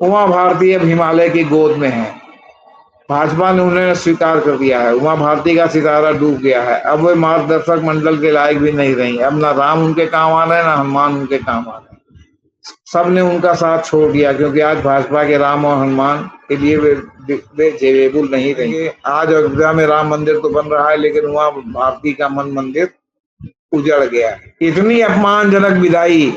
उमा भारती अब हिमालय की गोद में है। भाजपा ने उन्हें स्वीकार कर दिया है। उमा भारती का सितारा डूब गया है। अब वे मार्गदर्शक मंडल के लायक भी नहीं रही। अब ना राम उनके काम आ रहे हैं, ना हनुमान उनके काम आ रहे हैं। सब ने उनका साथ छोड़ दिया, क्योंकि आज भाजपा के राम और हनुमान के लिए वे जेबेबुल नहीं रही। आज अयोध्या में राम मंदिर तो बन रहा है, लेकिन उमा भारती का मन मंदिर उजड़ गया। इतनी अपमानजनक विदाई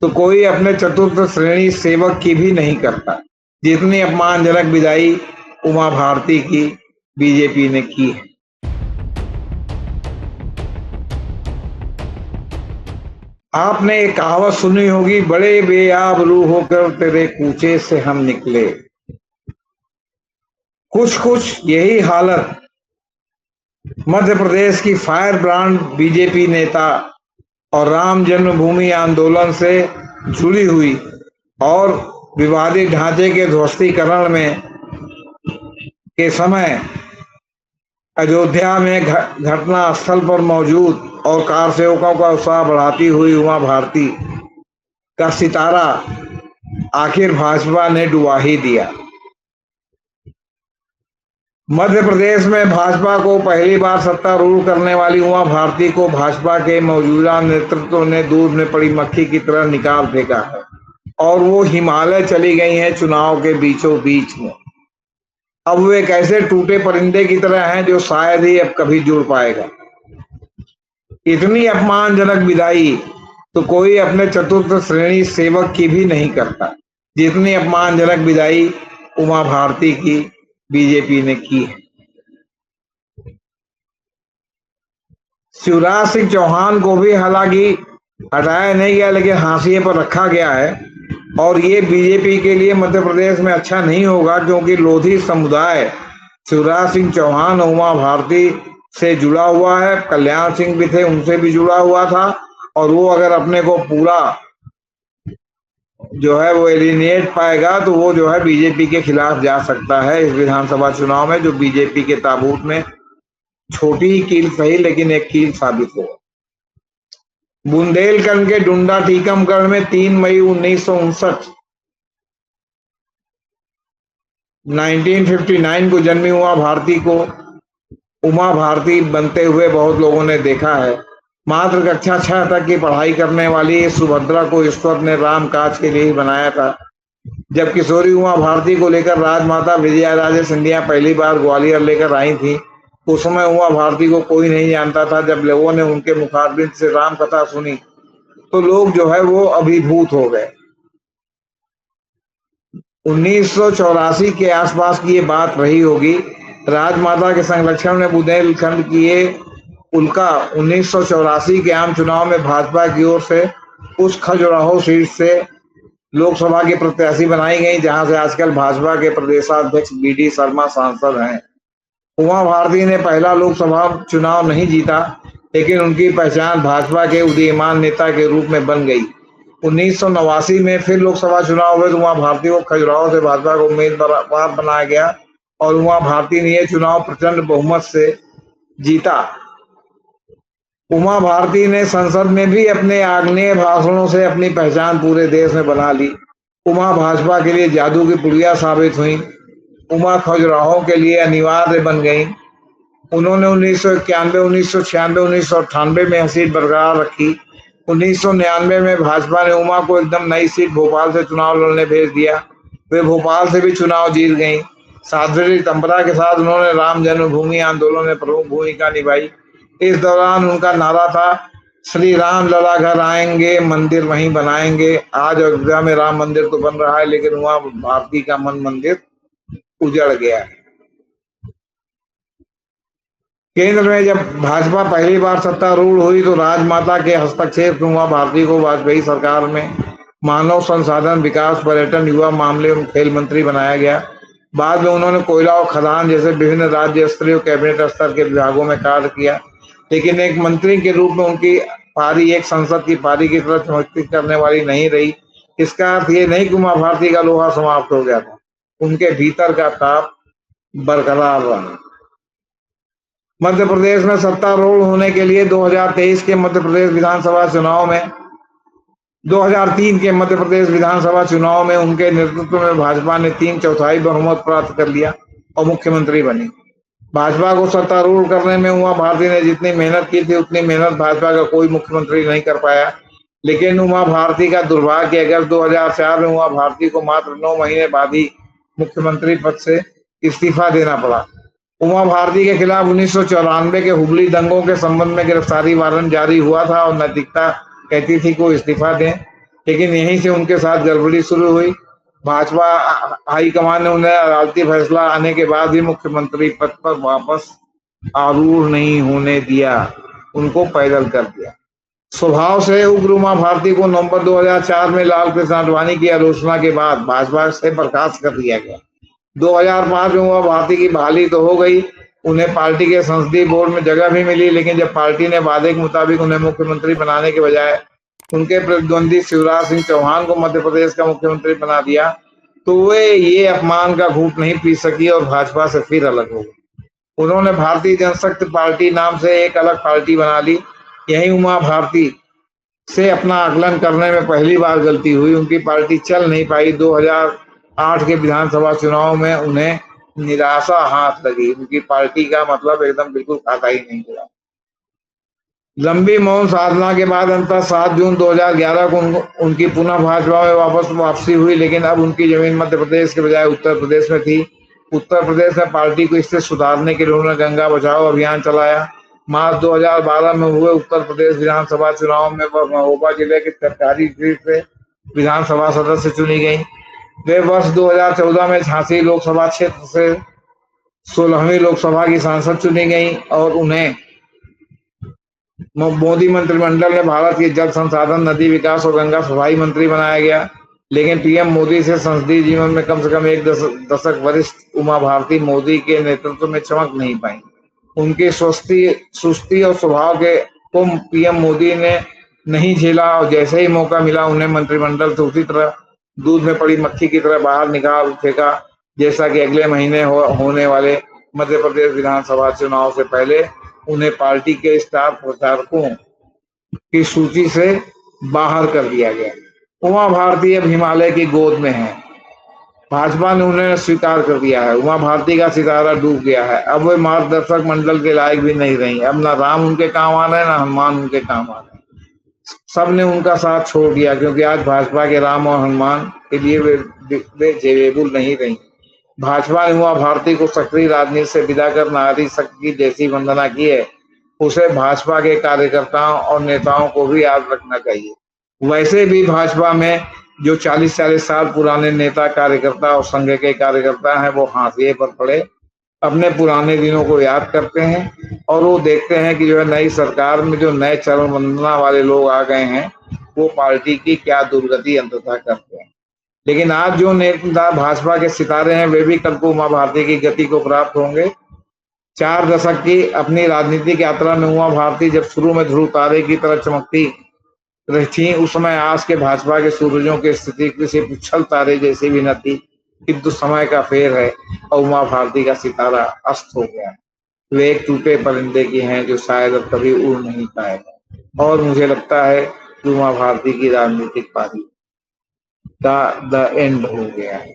तो कोई अपने चतुर्थ श्रेणी सेवक की भी नहीं करता, जितनी अपमानजनक विदाई उमा भारती की बीजेपी ने की है। आपने एक कहावत सुनी होगी, बड़े बेआबरू होकर तेरे कूचे से हम निकले। कुछ कुछ यही हालत मध्य प्रदेश की फायर ब्रांड बीजेपी नेता और राम जन्मभूमि आंदोलन से जुड़ी हुई और विवादित ढांचे के ध्वस्तीकरण में के समय अयोध्या में घटना स्थल पर मौजूद और कार सेवकों का उत्साह बढ़ाती हुई उमा भारती का सितारा आखिर भाजपा ने डुबा ही दिया। मध्य प्रदेश में भाजपा को पहली बार सत्तारूढ़ करने वाली उमा भारती को भाजपा के मौजूदा नेतृत्व ने दूध में पड़ी मक्खी की तरह निकाल फेंका है और वो हिमालय चली गई हैं चुनाव के बीचों बीच में। अब वे कैसे टूटे परिंदे की तरह हैं जो शायद ही अब कभी जुड़ पाएगा। इतनी अपमानजनक विदाई तो कोई अपने चतुर्थ श्रेणी सेवक की भी नहीं करता, जितनी अपमानजनक विदाई उमा भारती की बीजेपी ने की है। शिवराज सिंह चौहान को भी हालांकि हटाया नहीं गया, लेकिन हाशिए पर रखा गया है और ये बीजेपी के लिए मध्य प्रदेश में अच्छा नहीं होगा, क्योंकि लोधी समुदाय शिवराज सिंह चौहान और उमा भारती से जुड़ा हुआ है। कल्याण सिंह भी थे, उनसे भी जुड़ा हुआ था और वो अगर अपने को पूरा जो है वो एलिनेट पाएगा तो वो जो है बीजेपी के खिलाफ जा सकता है इस विधानसभा चुनाव में, जो बीजेपी के ताबूत में छोटी ही कील सही लेकिन एक कील साबित होगा। बुंदेलखंड के डुंडा टीकमगढ़ में 3 मई 1959 को जन्मी उमा भारती को उमा भारती बनते हुए बहुत लोगों ने देखा है। मात्र कक्षा 6 तक की पढ़ाई करने वाली सुभद्रा को ईश्वर ने राम काज के लिए ही बनाया था। जब किशोरी उमा भारती को लेकर राजमाता विजयाराजे सिंधिया पहली बार ग्वालियर लेकर आई थी, उस समय उमा भारती को कोई नहीं जानता था। जब लोगों ने उनके मुखारबिंद से राम कथा सुनी तो लोग जो है वो अभिभूत हो गए। 1984 के आसपास की ये बात रही होगी। राजमाता के संरक्षण में बुंदेलखंड की ये उल्का 1984 के आम चुनाव में भाजपा की ओर से उस खजुराहो सीट से लोकसभा की प्रत्याशी बनाई गई, जहां से आजकल भाजपा के प्रदेशाध्यक्ष बीडी शर्मा सांसद हैं। उमा भारती ने पहला लोकसभा चुनाव नहीं जीता, लेकिन उनकी पहचान भाजपा के उदीयमान नेता के रूप में बन गई। 1989 में फिर लोकसभा चुनाव हुए तो उमा भारती को खजुराहो से भाजपा को उम्मीदवार बनाया गया और उमा भारती ने यह चुनाव प्रचंड बहुमत से जीता। उमा भारती ने संसद में भी अपने आग्नेय भाषणों से अपनी पहचान पूरे देश में बना ली। उमा भाजपा के लिए जादू की पुड़िया साबित हुई। उमा खजुराहो के लिए अनिवार्य बन गई। उन्होंने 1991, 1996, 1998 में सीट बरकरार रखी। 1999 में भाजपा ने उमा को एकदम नई सीट भोपाल से चुनाव लड़ने भेज दिया। वे भोपाल से भी चुनाव जीत गई। साध्वी तंबरा के साथ उन्होंने राम जन्मभूमि आंदोलन में प्रमुख भूमिका निभाई। इस दौरान उनका नारा था, श्री राम लला घर आएंगे, मंदिर वहीं बनाएंगे। आज अयोध्या में राम मंदिर तो बन रहा है, लेकिन उमा भारती का मन मंदिर उजड़ गया है। केंद्र में जब भाजपा पहली बार सत्तारूढ़ हुई तो राजमाता के हस्तक्षेप से उमा भारती को वाजपेयी सरकार में मानव संसाधन विकास, पर्यटन, युवा मामले एवं खेल मंत्री बनाया गया। बाद में उन्होंने कोयला और खदान जैसे विभिन्न राज्य स्तरीय कैबिनेट स्तर के विभागों में कार्य किया, लेकिन एक मंत्री के रूप में उनकी पारी एक संसद की पारी की तरह चमकती करने वाली नहीं रही। इसका अर्थ ये नहीं कि उमा भारती का लोहा समाप्त हो गया था, उनके भीतर का ताप बरकरार रहा। मध्य प्रदेश में सत्तारूढ़ होने के लिए 2023 के मध्य प्रदेश विधानसभा चुनाव में 2003 के मध्य प्रदेश विधानसभा चुनाव में उनके नेतृत्व में भाजपा ने 3/4 बहुमत प्राप्त कर लिया और मुख्यमंत्री बनी। भाजपा को सत्तारूढ़ करने में उमा भारती ने जितनी मेहनत की थी उतनी मेहनत भाजपा का कोई मुख्यमंत्री नहीं कर पाया। लेकिन उमा भारती का दुर्भाग्य, अगर 2004 में उमा भारती को मात्र 9 महीने बाद ही मुख्यमंत्री पद से इस्तीफा देना पड़ा। उमा भारती के खिलाफ 1994 के हुबली दंगों के संबंध में गिरफ्तारी वारंट जारी हुआ था और नैतिकता कहती थी को इस्तीफा दें, लेकिन यहीं से उनके साथ गड़बड़ी शुरू हुई। भाजपा हाईकमान ने उन्हें अदालती फैसला आने के बाद भी मुख्यमंत्री पद पर वापस आरूढ़ नहीं होने दिया, उनको पैदल कर दिया। स्वभाव से उग्र उमा भारती को नवंबर 2004 में लाल कृष्ण आडवाणी की आलोचना के बाद भाजपा से बर्खास्त कर दिया गया। 2005 में उमा भारती की बहाली तो हो गई, उन्हें पार्टी के संसदीय बोर्ड में जगह भी मिली, लेकिन जब पार्टी ने वादे के मुताबिक उन्हें मुख्यमंत्री बनाने के बजाय उनके प्रतिद्वंदी शिवराज सिंह चौहान को मध्य प्रदेश का मुख्यमंत्री बना दिया, तो वे ये अपमान का घूंट नहीं पी सकी और भाजपा से फिर अलग हो गई। उन्होंने भारतीय जनशक्ति पार्टी नाम से एक अलग पार्टी बना ली। यही उमा भारती से अपना आकलन करने में पहली बार गलती हुई। उनकी पार्टी चल नहीं पाई। 2008 के विधानसभा चुनाव में उन्हें निराशा हाथ लगी। उनकी पार्टी का मतलब एकदम बिल्कुल खाता ही नहीं चला। लंबी मौन साधना के बाद अंततः 7 जून 2011 को उनकी पुनः भाजपा में वापसी हुई, लेकिन अब उनकी जमीन मध्य प्रदेश के बजाय उत्तर प्रदेश में थी। उत्तर प्रदेश में पार्टी को इससे सुधारने के लिए उन्होंने गंगा बचाओ अभियान चलाया। मार्च 2012 में हुए उत्तर प्रदेश विधानसभा चुनाव में वह महोबा जिले के सरकारी सीट से विधानसभा सदस्य चुनी गई। वे वर्ष 2014 में झांसी लोकसभा क्षेत्र से 16वीं लोकसभा की सांसद चुनी गई और उन्हें मोदी मंत्रिमंडल ने भारत के जल संसाधन, नदी विकास और गंगा सफाई मंत्री बनाया गया। लेकिन पीएम मोदी से संसदीय जीवन में कम से कम एक दशक वरिष्ठ उमा भारती मोदी के नेतृत्व में चमक नहीं पाई। उनकी सुस्ती और स्वभाव के को पीएम मोदी ने नहीं झेला और जैसे ही मौका मिला उन्हें मंत्रिमंडल से उसी तरह दूध में पड़ी मक्खी की तरह बाहर निकाल फेंका, जैसा कि अगले महीने होने वाले मध्य प्रदेश विधानसभा चुनाव से पहले उन्हें पार्टी के स्टार प्रचारकों की सूची से बाहर कर दिया गया। उमा भारती अब हिमालय की गोद में है। भाजपा ने उन्हें स्वीकार कर दिया है। उमा भारती का सितारा डूब गया है। अब वे मार्गदर्शक मंडल के लायक भी नहीं रही। अब ना राम उनके काम आ रहे हैं, ना हनुमान उनके काम आ रहे हैं। सब ने उनका साथ छोड़ दिया, क्योंकि आज भाजपा के राम और हनुमान के लिए वे जेबुल नहीं रही। भाजपा ने उमा भारती को सक्रिय राजनीति से विदा कर नारी शक्ति की जैसी वंदना की है, उसे भाजपा के कार्यकर्ताओं और नेताओं को भी याद रखना चाहिए। वैसे भी भाजपा में जो 40-40 साल पुराने नेता कार्यकर्ता और संघ के कार्यकर्ता हैं, वो हाशिए पर पड़े अपने पुराने दिनों को याद करते हैं और वो देखते हैं कि जो है नई सरकार में जो नए चरण वंदना वाले लोग आ गए हैं वो पार्टी की क्या दुर्गति अंततः करते हैं। लेकिन आज जो नेता भाजपा के सितारे हैं वे भी कल को उमा भारती की गति को प्राप्त होंगे। 4 दशक की अपनी राजनीतिक यात्रा में उमा भारती जब शुरू में ध्रुव तारे की तरह चमकती रही थी, उस समय आज के भाजपा के सूरजों की स्थिति किसी उछल तारे जैसी भी न थी। किंतु समय का फेर है और उमा भारती का सितारा अस्त हो गया। वे एक टूटे परिंदे की हैं जो शायद अब कभी उड़ नहीं पाएगा और मुझे लगता है कि उमा भारती की राजनीतिक पारी का द एंड हो गया है।